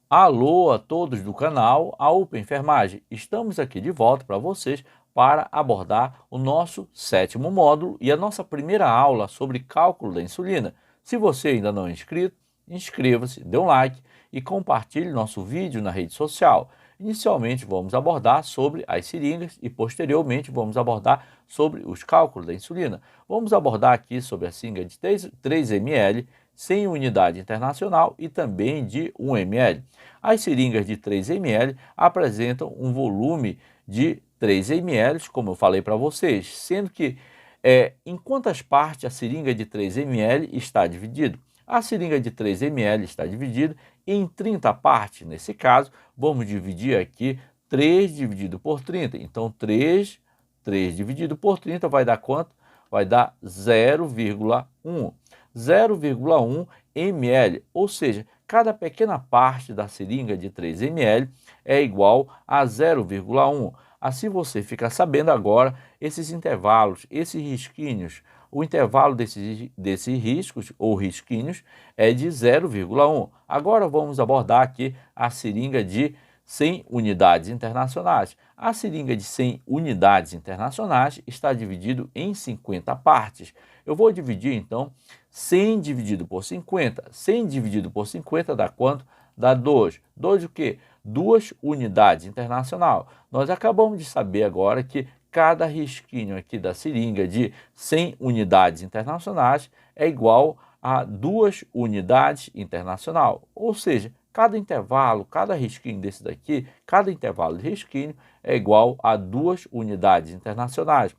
Alô a todos do canal A UPA Enfermagem. Estamos aqui de volta para vocês para abordar o nosso 7º módulo e a nossa primeira aula sobre cálculo da insulina. Se você ainda não é inscrito, inscreva-se, dê um like e compartilhe nosso vídeo na rede social. Inicialmente vamos abordar sobre as seringas e posteriormente vamos abordar sobre os cálculos da insulina. Vamos abordar aqui sobre a seringa de 3 ml, 100 unidade internacional e também de 1 ml. As seringas de 3 ml apresentam um volume de 3 ml, como eu falei para vocês, sendo que em quantas partes a seringa de 3 ml está dividida? A seringa de 3 ml está dividida em 30 partes. Nesse caso, vamos dividir aqui 3 dividido por 30. Então, 3 dividido por 30 vai dar quanto? Vai dar 0,1. 0,1 ml, ou seja, cada pequena parte da seringa de 3 ml é igual a 0,1. Assim você fica sabendo agora esses intervalos, esses risquinhos. O intervalo desses riscos ou risquinhos é de 0,1. Agora vamos abordar aqui a seringa de 100 unidades internacionais. A seringa de 100 unidades internacionais está dividido em 50 partes. Eu vou dividir então 100 dividido por 50. 100 dividido por 50 dá quanto? Dá 2. 2 o quê? 2 unidades internacional. Nós acabamos de saber agora que cada risquinho aqui da seringa de 100 unidades internacionais é igual a 2 unidades internacional. Ou seja, cada intervalo, cada risquinho desse daqui, cada intervalo de risquinho é igual a 2 unidades internacionais.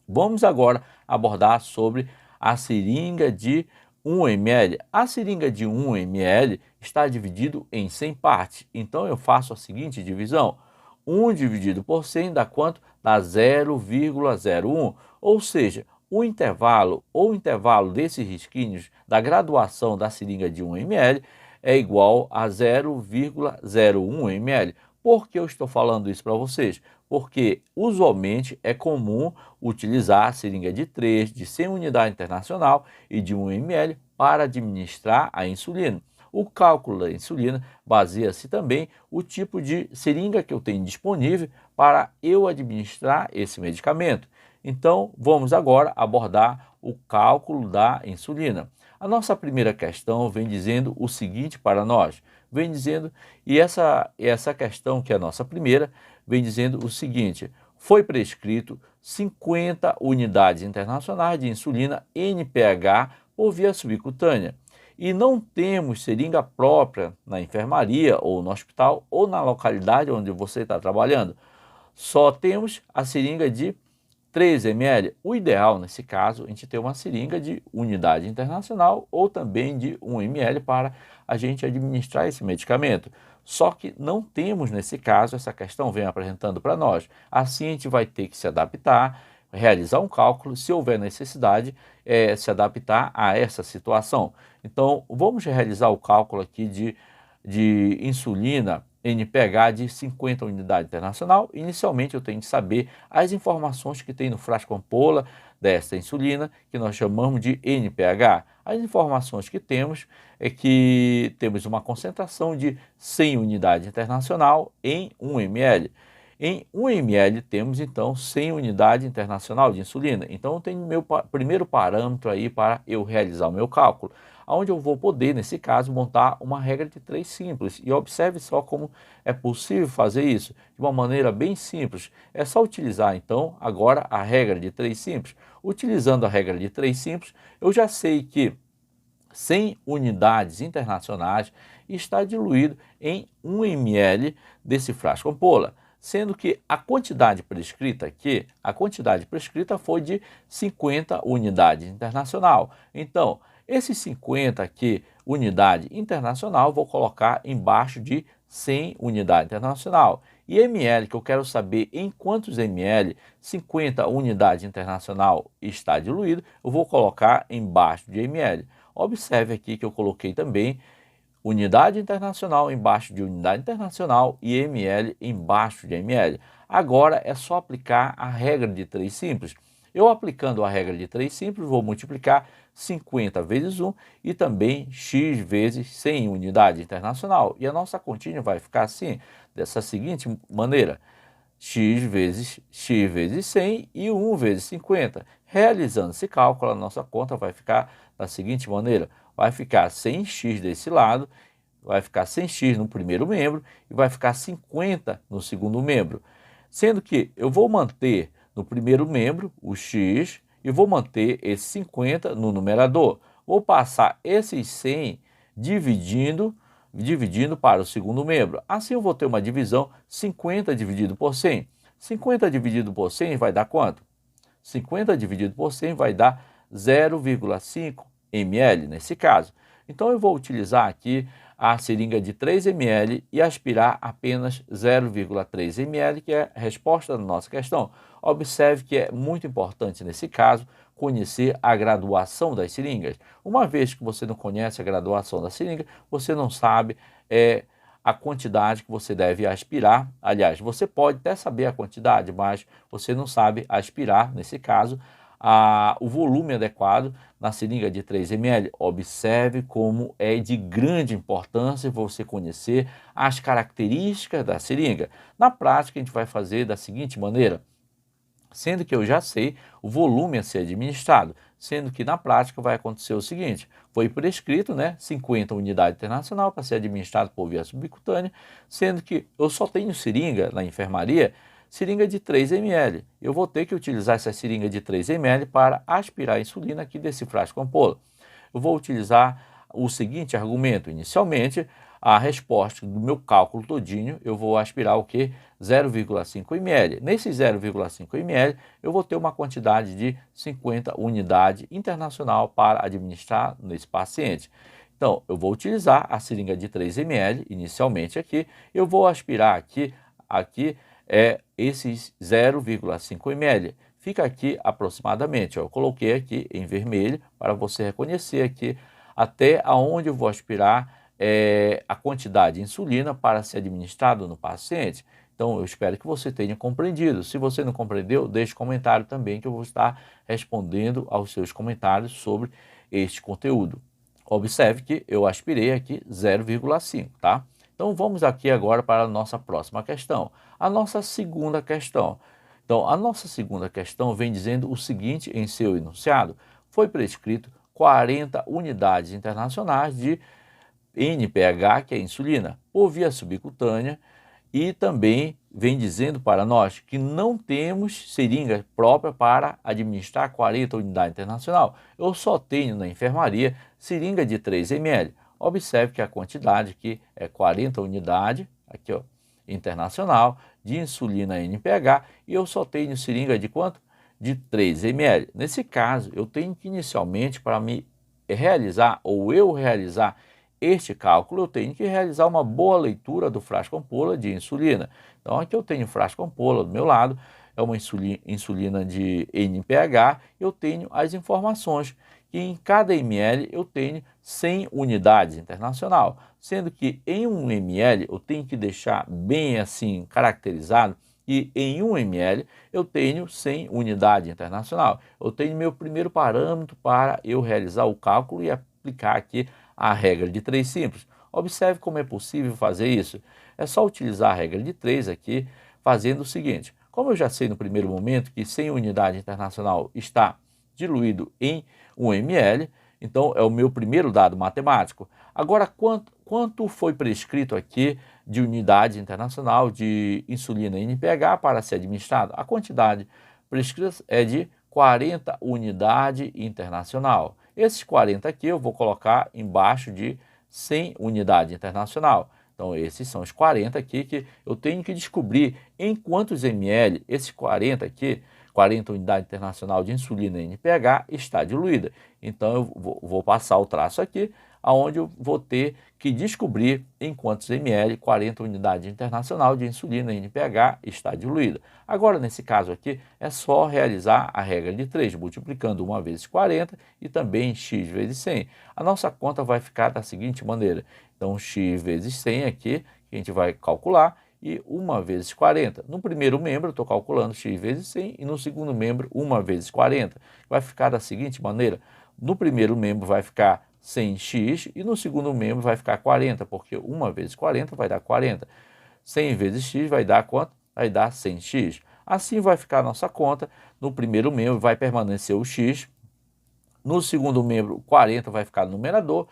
Vamos agora abordar sobre a seringa de 1 ml. A seringa de 1 ml está dividido em 100 partes. Então eu faço a seguinte divisão. 1 dividido por 100 dá quanto? Dá 0,01. Ou seja, o intervalo ou intervalo desses risquinhos da graduação da seringa de 1 ml é igual a 0,01 ml. Por que eu estou falando isso para vocês? Porque usualmente é comum utilizar a seringa de 3, de 100 unidade internacional e de 1 ml para administrar a insulina. O cálculo da insulina baseia-se também no tipo de seringa que eu tenho disponível para eu administrar esse medicamento. Então, vamos agora abordar o cálculo da insulina. A nossa primeira questão vem dizendo o seguinte para nós. Vem dizendo, e essa questão que é a nossa primeira, vem dizendo o seguinte: foi prescrito 50 unidades internacionais de insulina NPH por via subcutânea. E não temos seringa própria na enfermaria ou no hospital ou na localidade onde você está trabalhando. Só temos a seringa de 3 ml. O ideal, nesse caso, a gente ter uma seringa de unidade internacional ou também de 1 ml para a gente administrar esse medicamento. Só que não temos, nesse caso, essa questão vem apresentando para nós. Assim, a gente vai ter que se adaptar, realizar um cálculo, se houver necessidade, se adaptar a essa situação. Então, vamos realizar o cálculo aqui de insulina NPH de 50 unidades internacional. Inicialmente eu tenho que saber as informações que tem no frasco ampola desta insulina, que nós chamamos de NPH. As informações que temos é que temos uma concentração de 100 unidades internacional em 1 ml. Em 1 ml temos então 100 unidades internacional de insulina. Então eu tenho meu primeiro parâmetro aí para eu realizar o meu cálculo, onde eu vou poder, nesse caso, montar uma regra de 3 simples. E observe só como é possível fazer isso de uma maneira bem simples. É só utilizar, então, agora a regra de 3 simples. Utilizando a regra de 3 simples, eu já sei que 100 unidades internacionais está diluído em 1 ml desse frasco ampola, sendo que a quantidade prescrita aqui, a quantidade prescrita foi de 50 unidades internacional. Então, esses 50 aqui, unidade internacional, vou colocar embaixo de 100 unidade internacional. E ml, que eu quero saber em quantos ml 50 unidade internacional está diluído, eu vou colocar embaixo de ml. Observe aqui que eu coloquei também unidade internacional embaixo de unidade internacional e ml embaixo de ml. Agora é só aplicar a regra de 3 simples. Eu aplicando a regra de 3 simples, vou multiplicar 50 vezes 1 e também x vezes 100 unidade internacional. E a nossa continha vai ficar assim, dessa seguinte maneira: x vezes 100 e 1 vezes 50. Realizando esse cálculo, a nossa conta vai ficar da seguinte maneira: vai ficar 100x desse lado, vai ficar 100x no primeiro membro e vai ficar 50 no segundo membro. Sendo que eu vou manter no primeiro membro o x e vou manter esse 50 no numerador. Vou passar esses 100 dividindo para o segundo membro. Assim eu vou ter uma divisão 50 dividido por 100. 50 dividido por 100 vai dar quanto? 50 dividido por 100 vai dar 0,5 ml nesse caso. Então eu vou utilizar aqui a seringa de 3 ml e aspirar apenas 0,3 ml, que é a resposta da nossa questão. Observe que é muito importante nesse caso conhecer a graduação das seringas. Uma vez que você não conhece a graduação da seringa, você não sabe a quantidade que você deve aspirar. Aliás, você pode até saber a quantidade, mas você não sabe aspirar, nesse caso, o volume adequado na seringa de 3 ml. Observe como é de grande importância você conhecer as características da seringa. Na prática, a gente vai fazer da seguinte maneira: sendo que eu já sei o volume a ser administrado, sendo que na prática vai acontecer o seguinte: foi prescrito, 50 unidades internacional para ser administrado por via subcutânea, sendo que eu só tenho seringa na enfermaria, seringa de 3 ml. Eu vou ter que utilizar essa seringa de 3 ml para aspirar a insulina aqui desse frasco ampola. Eu vou utilizar o seguinte argumento: inicialmente, a resposta do meu cálculo todinho, eu vou aspirar o quê? 0,5 ml. Nesse 0,5 ml, eu vou ter uma quantidade de 50 unidades internacional para administrar nesse paciente. Então, eu vou utilizar a seringa de 3 ml, inicialmente aqui, eu vou aspirar aqui esses 0,5 ml. Fica aqui aproximadamente, eu coloquei aqui em vermelho para você reconhecer aqui até aonde eu vou aspirar a quantidade de insulina para ser administrado no paciente. Então, eu espero que você tenha compreendido. Se você não compreendeu, deixe comentário também, que eu vou estar respondendo aos seus comentários sobre este conteúdo. Observe que eu aspirei aqui 0,5, tá? Então, vamos aqui agora para a nossa próxima questão. A nossa segunda questão. Então, a nossa segunda questão vem dizendo o seguinte em seu enunciado: foi prescrito 40 unidades internacionais de NPH, que é insulina, por via subcutânea, e também vem dizendo para nós que não temos seringa própria para administrar 40 unidades internacional. Eu só tenho na enfermaria seringa de 3 ml. Observe que a quantidade aqui é 40 unidades, aqui ó, internacional, de insulina NPH, e eu só tenho seringa de quanto? De 3 ml. Nesse caso, eu tenho que inicialmente, para me realizar, ou eu realizar este cálculo, eu tenho que realizar uma boa leitura do frasco ampola de insulina. Então aqui eu tenho o frasco ampola do meu lado, é uma insulina de NPH, eu tenho as informações que em cada ml eu tenho 100 unidades internacional, sendo que em 1 ml eu tenho que deixar bem assim caracterizado e em 1 ml eu tenho 100 unidades internacional. Eu tenho meu primeiro parâmetro para eu realizar o cálculo e aplicar aqui a regra de 3 simples. Observe como é possível fazer isso. É só utilizar a regra de 3 aqui, fazendo o seguinte: como eu já sei no primeiro momento que 100 unidade internacional está diluído em 1 ml, então é o meu primeiro dado matemático. Agora, quanto foi prescrito aqui de unidade internacional de insulina NPH para ser administrado? A quantidade prescrita é de 40 unidade internacional. Esses 40 aqui eu vou colocar embaixo de 100 unidade internacional. Então, esses são os 40 aqui que eu tenho que descobrir em quantos ml esses 40 aqui, 40 unidade internacional de insulina NPH, está diluída. Então, eu vou passar o traço aqui, onde eu vou ter que descobrir em quantos ml 40 unidades internacional de insulina NPH está diluída. Agora, nesse caso aqui, é só realizar a regra de 3, multiplicando 1 vezes 40 e também x vezes 100. A nossa conta vai ficar da seguinte maneira: então, x vezes 100 aqui, que a gente vai calcular, e 1 vezes 40. No primeiro membro, eu estou calculando x vezes 100, e no segundo membro, 1 vezes 40. Vai ficar da seguinte maneira: no primeiro membro vai ficar 100x e no segundo membro vai ficar 40, porque 1 vezes 40 vai dar 40. 100 vezes x vai dar quanto? Vai dar 100x. Assim vai ficar a nossa conta. No primeiro membro vai permanecer o x, no segundo membro 40 vai ficar no numerador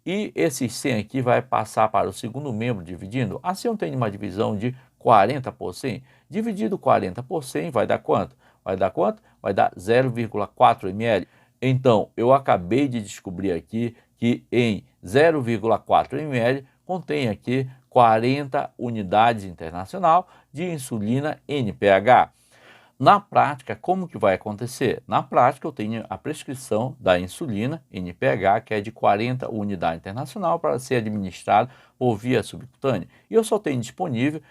e esse 100 aqui vai passar para o segundo membro dividindo. Assim eu tenho uma divisão de 40 por 100. Dividido 40 por 100 vai dar quanto? Vai dar quanto? Vai dar 0,4 ml. Então, eu acabei de descobrir aqui que em 0,4 ml contém aqui 40 unidades internacional de insulina NPH. Na prática, como que vai acontecer? Na prática, eu tenho a prescrição da insulina NPH, que é de 40 unidades internacional para ser administrado por via subcutânea. E eu só tenho disponível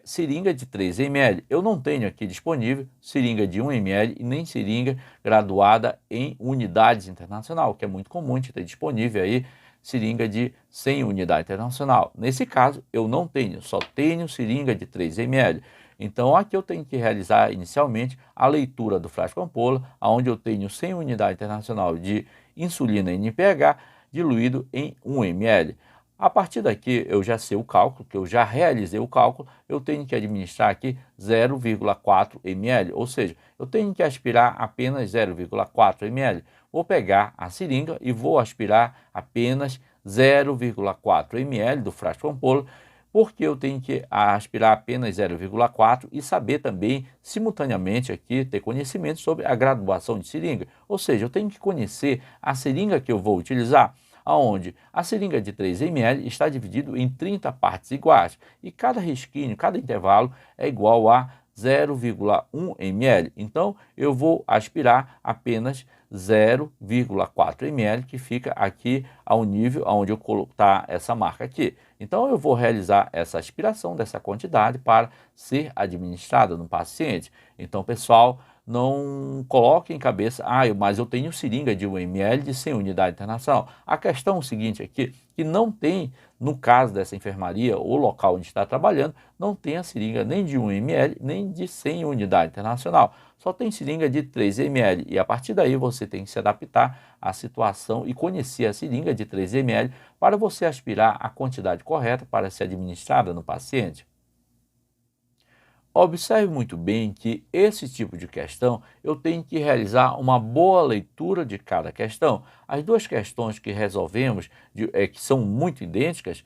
seringa de 3 ml. Eu não tenho aqui disponível seringa de 1 ml e nem seringa graduada em unidades internacional, que é muito comum de ter disponível aí seringa de 100 unidades internacional. Nesse caso, eu não tenho, só tenho seringa de 3 ml. Então, aqui eu tenho que realizar inicialmente a leitura do frasco ampola, onde eu tenho 100 unidades internacional de insulina NPH diluído em 1 ml. A partir daqui, eu já sei o cálculo, que eu já realizei o cálculo, eu tenho que administrar aqui 0,4 ml, ou seja, eu tenho que aspirar apenas 0,4 ml. Vou pegar a seringa e vou aspirar apenas 0,4 ml do frasco ampola, porque eu tenho que aspirar apenas 0,4 e saber também, simultaneamente aqui, ter conhecimento sobre a graduação de seringa. Ou seja, eu tenho que conhecer a seringa que eu vou utilizar, onde a seringa de 3 ml está dividida em 30 partes iguais e cada risquinho, cada intervalo é igual a 0,1 ml. Então, eu vou aspirar apenas 0,4 ml, que fica aqui ao nível onde eu colocar essa marca aqui. Então, eu vou realizar essa aspiração dessa quantidade para ser administrada no paciente. Então, pessoal, não coloque em cabeça, mas eu tenho seringa de 1 ml de 100 unidades internacional. A questão é o seguinte aqui, que não tem, no caso dessa enfermaria ou local onde está trabalhando, não tem a seringa nem de 1 ml, nem de 100 unidades internacional. Só tem seringa de 3 ml e a partir daí você tem que se adaptar à situação e conhecer a seringa de 3 ml para você aspirar a quantidade correta para ser administrada no paciente. Observe muito bem que esse tipo de questão eu tenho que realizar uma boa leitura de cada questão. As duas questões que resolvemos, que são muito idênticas,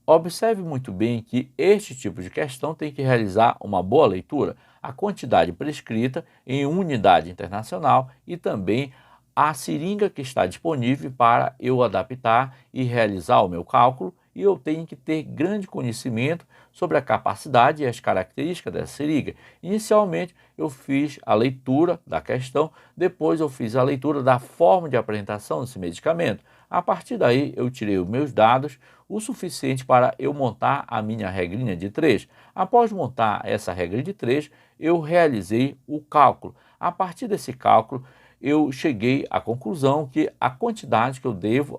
Observe muito bem que este tipo de questão tem que realizar uma boa leitura, a quantidade prescrita em unidade internacional e também a seringa que está disponível para eu adaptar e realizar o meu cálculo, e eu tenho que ter grande conhecimento sobre a capacidade e as características dessa seringa. Inicialmente eu fiz a leitura da questão, depois eu fiz a leitura da forma de apresentação desse medicamento. A partir daí eu tirei os meus dados, o suficiente para eu montar a minha regrinha de 3. Após montar essa regra de 3, eu realizei o cálculo. A partir desse cálculo, eu cheguei à conclusão que a quantidade que eu devo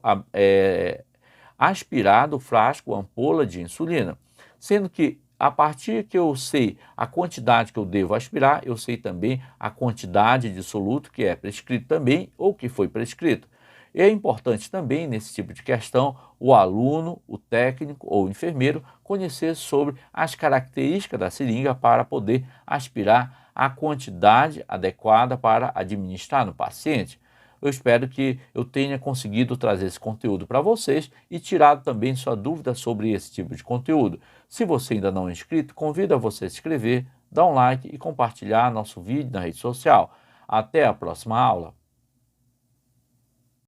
aspirar do frasco ampola de insulina, sendo que a partir que eu sei a quantidade que eu devo aspirar, eu sei também a quantidade de soluto que é prescrito também ou que foi prescrito. E é importante também, nesse tipo de questão, o aluno, o técnico ou o enfermeiro conhecer sobre as características da seringa para poder aspirar a quantidade adequada para administrar no paciente. Eu espero que eu tenha conseguido trazer esse conteúdo para vocês e tirado também sua dúvida sobre esse tipo de conteúdo. Se você ainda não é inscrito, convido a você a se inscrever, dar um like e compartilhar nosso vídeo na rede social. Até a próxima aula!